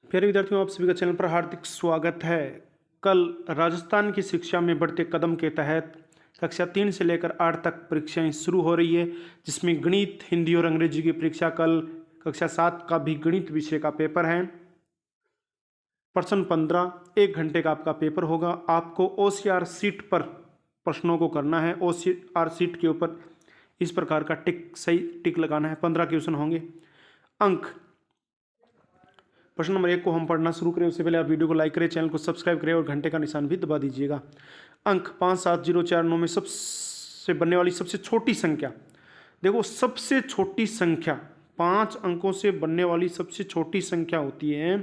प्यारे विद्यार्थियों, आप सभी का चैनल पर हार्दिक स्वागत है। कल राजस्थान की शिक्षा में बढ़ते कदम के तहत कक्षा 3 से लेकर 8 तक परीक्षाएं शुरू हो रही है, जिसमें गणित, हिंदी और अंग्रेजी की परीक्षा कल। कक्षा 7 का भी गणित विषय का पेपर है। प्रश्न 15 1 घंटे का आपका पेपर होगा। आपको OCR सीट पर प्रश्नों को करना है। OCR सीट के ऊपर इस प्रकार का सही टिक लगाना है। 15 क्वेश्चन होंगे। अंक, प्रश्न नंबर 1 को हम पढ़ना शुरू करें उससे पहले आप वीडियो को लाइक करें, चैनल को सब्सक्राइब करें और घंटे का निशान भी दबा दीजिएगा। अंक 5, 7, 0, 4, 9 में सबसे बनने वाली सबसे छोटी संख्या। देखो, सबसे छोटी संख्या 5 अंकों से बनने वाली सबसे छोटी संख्या होती है,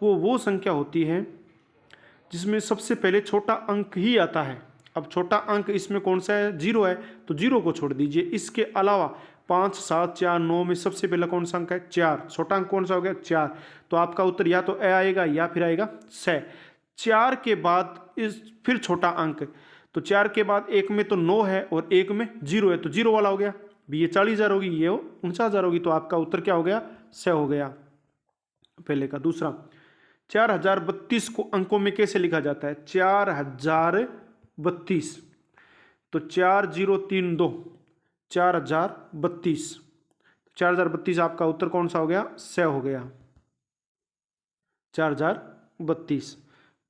वो संख्या होती है जिसमें सबसे पहले छोटा अंक ही आता है। अब छोटा अंक इसमें कौन सा है? 0 है, तो 0 को छोड़ दीजिए। इसके अलावा 5, 7, 4, 9 में सबसे पहला कौन सा अंक है? 4। छोटा अंक कौन सा हो गया? 4। तो आपका उत्तर या तो ए आएगा या फिर आएगा से। 4 के बाद फिर छोटा अंक, तो 4 के बाद एक में तो 9 है और एक में 0 है, तो 0 वाला हो गया। ये 40,000 होगी, ये 49,000 होगी, तो आपका उत्तर क्या हो गया? से हो गया पहले का। दूसरा, 4032 को अंकों में कैसे लिखा जाता है? 4032, तो 4032, 4032, 4032 आपका उत्तर कौन सा हो गया? से हो गया 4032।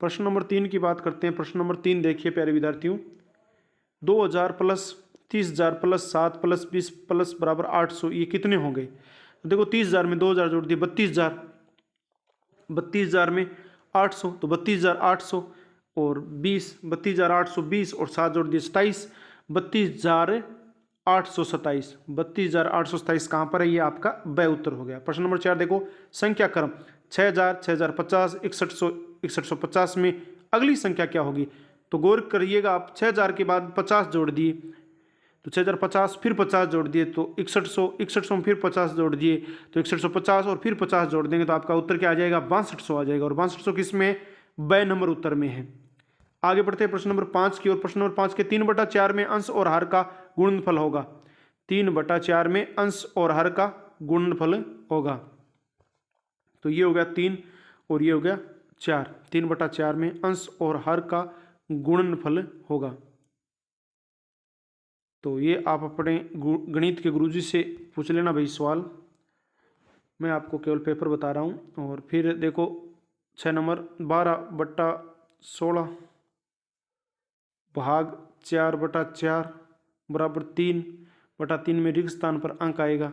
प्रश्न नंबर 3 की बात करते हैं। प्रश्न नंबर 3 देखिए प्यारे विद्यार्थियों, 2000 प्लस 30,000 प्लस 7 प्लस 20 प्लस बराबर 800, ये कितने होंगे? तो देखो, 30,000 में 2000 जोड़ दिए 32,000, 32,000 में 800 तो 32,800 और 20, 32,820 और 7 जोड़ दिए 27, 32,827, 32,827 कहाँ पर है? ये आपका ब उत्तर हो गया। प्रश्न नंबर 4 देखो, संख्या क्रम 6,000, 6,050, 6100, 6150 में अगली संख्या क्या होगी? तो गौर करिएगा आप, 6,000 के बाद 50 जोड़ दिए तो 6,050, फिर 50 जोड़ दिए तो 6100, 6100 में फिर 50 जोड़ दिए तो 6150 और फिर 50 जोड़ देंगे तो आपका उत्तर क्या आ जाएगा? 6200 आ जाएगा। और 6200 किस में? ब नंबर उत्तर में है। आगे बढ़ते हैं प्रश्न नंबर 5 की ओर। प्रश्न नंबर 5 के 3/4 में अंश और हर का गुणनफल होगा। 3/4 में अंश और हर का गुणनफल होगा, तो ये हो गया 3 और ये हो गया 4। 3/4 में अंश और हर का गुणनफल होगा। तो ये आप अपने गणित के गुरुजी से पूछ लेना भाई सवाल, मैं आपको केवल पेपर बता रहा हूँ। और फिर देखो 6 नंबर, 12/16 भाग 4/4 बराबर 3/3 में रिक्त स्थान पर अंक आएगा,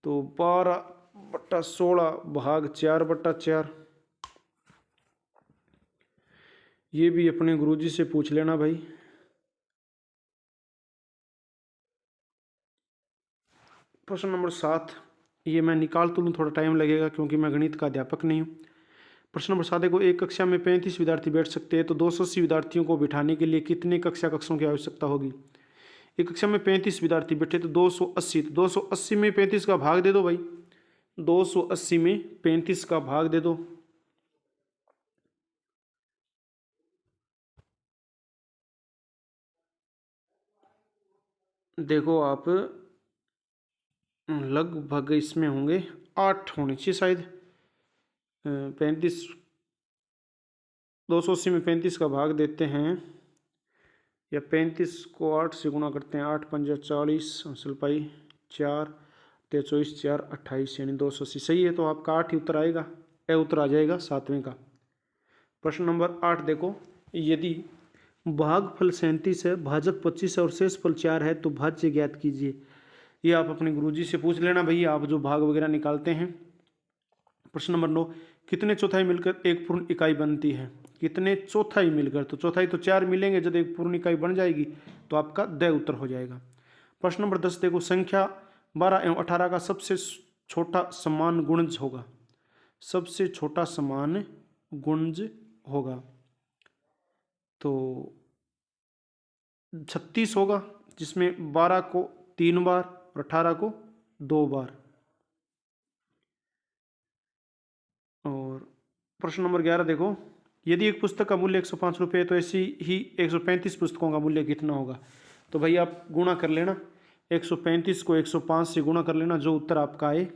तो 12/16 भाग 4/4, ये भी अपने गुरुजी से पूछ लेना भाई। प्रश्न नंबर 7, ये मैं निकाल तो लूँ, थोड़ा टाइम लगेगा क्योंकि मैं गणित का अध्यापक नहीं हूँ। प्रश्न नंबर 7 देखो, एक कक्षा में 35 विद्यार्थी बैठ सकते हैं, तो 280 विद्यार्थियों को बिठाने के लिए कितने कक्षों की आवश्यकता होगी? एक कक्षा में 35 विद्यार्थी बैठे तो 280, तो 280 में 35 का भाग दे दो भाई, 280 में 35 का भाग दे दो। देखो आप, लगभग इसमें होंगे 8 होने चाहिए शायद। 35, 280 में 35 का भाग देते हैं, या 35 को 8 से गुणा करते हैं, 8 पंजा 40, अंसल पाई 4, 23, 4, 28, यानी 280 सही है। तो आपका 8 ही उत्तर आएगा, ए उत्तर आ जाएगा 7वें का। प्रश्न नंबर 8 देखो, यदि भागफल 37 है, भाजक 25 है और शेषफल 4 है, तो भाज्य ज्ञात कीजिए। ये आप अपने गुरुजी से पूछ लेना भैया, आप जो भाग वगैरह निकालते हैं। प्रश्न नंबर 9, कितने चौथाई मिलकर एक पूर्ण इकाई बनती है? कितने चौथाई मिलकर? तो चौथाई तो 4 मिलेंगे, जब एक पूर्ण इकाई बन जाएगी तो आपका द उत्तर हो जाएगा। प्रश्न नंबर 10 देखो, संख्या 12 एवं 18 का सबसे छोटा समान गुणज होगा। सबसे छोटा समान गुणज होगा तो 36 होगा, जिसमें 12 को 3 बार और 18 को 2 बार। और प्रश्न नंबर 11 देखो, यदि एक पुस्तक का मूल्य 105 रुपये है, तो ऐसी ही 135 पुस्तकों का मूल्य कितना होगा? तो भाई आप गुणा कर लेना, 135 को 105 से गुणा कर लेना, जो उत्तर आपका आए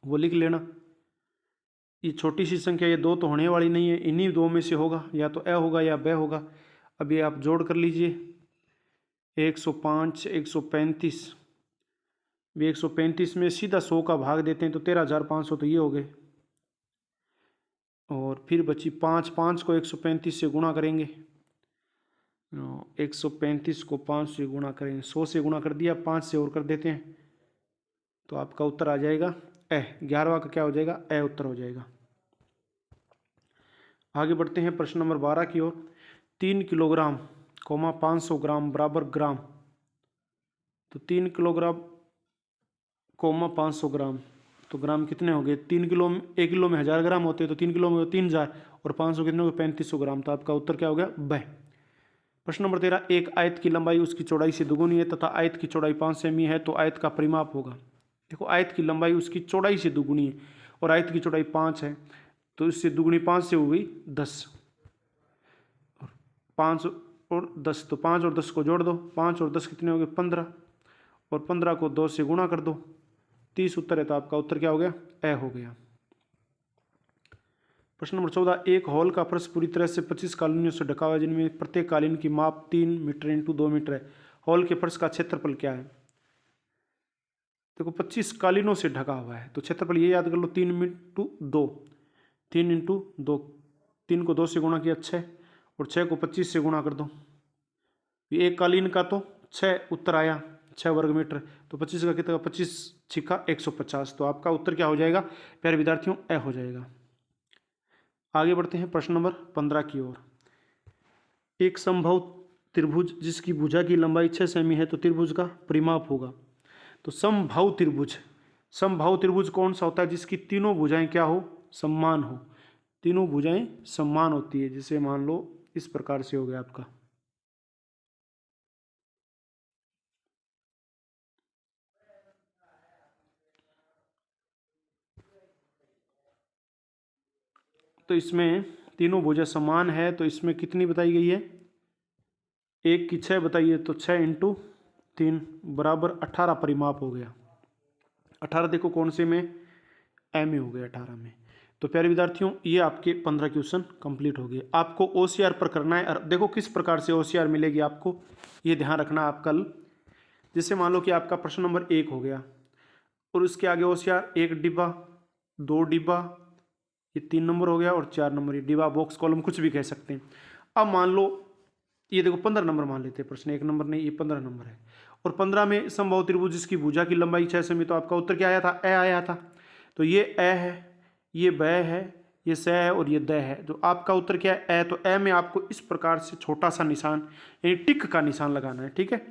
वो लिख लेना। ये छोटी सी संख्या, ये दो तो होने वाली नहीं है, इन्हीं दो में से होगा, या तो ए होगा या ब होगा। अब ये आप जोड़ कर लीजिए, 105 135, 135 में सीधा 100 का भाग देते हैं तो 13,500 तो ये हो गए। और फिर बची 5, 5 को 135 से गुणा करेंगे, 135 को 5 से गुणा करेंगे, 100 से गुणा कर दिया, 5 से और कर देते हैं तो आपका उत्तर आ जाएगा ए। 11वां का क्या हो जाएगा, ए उत्तर हो जाएगा। आगे बढ़ते हैं प्रश्न नंबर 12 की ओर। 3 किलोग्राम, 500 ग्राम बराबर ग्राम। तो 3 किलोग्राम, 500 ग्राम, तो ग्राम कितने हो गए, 3 किलो में, 1 किलो में 1000 ग्राम होते हैं, तो 3 किलो में 3000, और 500 कितने हो गए, 3500 ग्राम। तो आपका उत्तर क्या हो गया, ब। प्रश्न नंबर 13, एक आयत की लंबाई उसकी चौड़ाई से दुगुनी है तथा आयत की चौड़ाई 5 सेमी है, तो आयत का परिमाप होगा। देखो, आयत की लंबाई उसकी चौड़ाई से दुगुनी है और आयत की चौड़ाई 5 है, तो इससे दुगुनी 5 से हो गई 10, 5 और 10, तो 5 और 10 को जोड़ दो, 5 और 10 कितने हो गए, 15, और 15 को 2 से गुणा कर दो, 30 उत्तर है, तो आपका उत्तर क्या हो गया, ए हो गया। प्रश्न नंबर 14, एक हॉल का फर्श पूरी तरह से 25 कालीनों से ढका हुआ है जिनमें प्रत्येक कालीन की माप 3 मीटर इंटू 2 मीटर है। हॉल के फर्श का क्षेत्रफल क्या है। देखो, 25 कालीनों से ढका हुआ है तो क्षेत्रफल ये याद कर लो, 3 इंटू 2, 3 इंटू 2, 3 को 2 से गुणा किया 6, और 6 को 25 से गुणा कर दो, एक कालीन का तो 6 उत्तर आया, 6 वर्ग मीटर, तो 25 का कितना, 25 छिका 150, तो आपका उत्तर क्या हो जाएगा प्यारे विद्यार्थियों, ए हो जाएगा। आगे बढ़ते हैं प्रश्न नंबर 15 की ओर। एक समबाहु त्रिभुज जिसकी भुजा की लंबाई 6 सेमी है, तो त्रिभुज का परिमाप होगा। तो समबाहु त्रिभुज, समबाहु त्रिभुज कौन सा होता है, जिसकी तीनों भुजाएं क्या हो, समान हो, तीनों भुजाएं समान होती है, जिसे मान लो इस प्रकार से हो गया आपका। तो इसमें तीनों भुजा समान है, तो इसमें कितनी बताई गई है, एक की 6 बताई है, तो 6 इंटू 3 बराबर 18 परिमाप हो गया। 18 देखो कौन से में, ए में हो गया, 18 में। तो प्यारे विद्यार्थियों, ये आपके 15 क्वेश्चन कंप्लीट हो गए। आपको OCR पर करना है, और देखो किस प्रकार से OCR मिलेगी आपको, ये ध्यान रखना आप कल। जैसे मान लो कि आपका प्रश्न नंबर 1 हो गया और उसके आगे OCR 1 डिब्बा, 2 डिब्बा, ये 3 नंबर हो गया, और 4 नंबर, ये डिब्बा बॉक्स कॉलम कुछ भी कह सकते हैं। अब मान लो ये देखो 15 नंबर मान लेते हैं, प्रश्न 1 नंबर नहीं, ये 15 नंबर है, और 15 में समबाहु त्रिभुज जिसकी भुजा की लंबाई 6 सेमी, तो आपका उत्तर क्या आया था, ए आया था। तो ये ए है, ये ब है, ये स है, और ये द है, तो आपका उत्तर क्या है, ए। तो ए में आपको इस प्रकार से छोटा सा निशान, यानी टिक का निशान लगाना है, ठीक है।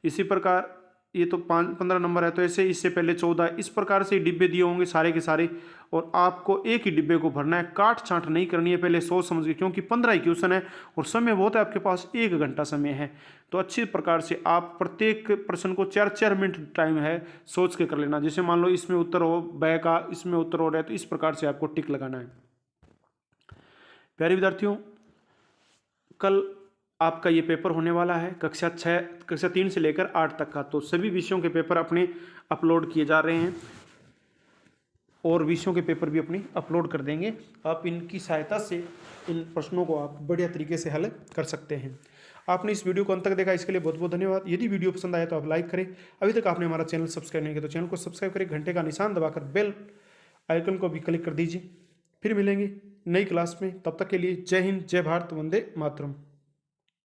इसी प्रकार ये तो 15 नंबर है, तो ऐसे इससे पहले 14, इस प्रकार से डिब्बे दिए होंगे सारे के सारे, और आपको एक ही डिब्बे को भरना है, काट छांट नहीं करनी है, पहले सोच समझ के, क्योंकि 15 क्वेश्चन है और समय बहुत है, आपके पास 1 घंटा समय है, तो अच्छी प्रकार से आप प्रत्येक प्रश्न को 4-4 मिनट टाइम है, सोच के कर लेना। जैसे मान लो इसमें उत्तर हो ब का, इसमें उत्तर हो रहा है, तो इस प्रकार से आपको टिक लगाना है। प्यारे विद्यार्थियों, कल आपका ये पेपर होने वाला है कक्षा 3 से लेकर 8 तक का, तो सभी विषयों के पेपर अपने अपलोड किए जा रहे हैं, और विषयों के पेपर भी अपनी अपलोड कर देंगे। आप इनकी सहायता से इन प्रश्नों को आप बढ़िया तरीके से हल कर सकते हैं। आपने इस वीडियो को अंत तक देखा, इसके लिए बहुत बहुत धन्यवाद। यदि वीडियो पसंद आए तो आप लाइक करें, अभी तक आपने हमारा चैनल सब्सक्राइब नहीं किया तो चैनल को सब्सक्राइब करें, घंटे का निशान दबाकर बेल आइकन को भी क्लिक कर दीजिए। फिर मिलेंगे नई क्लास में, तब तक के लिए जय हिंद, जय भारत, वंदे मातरम।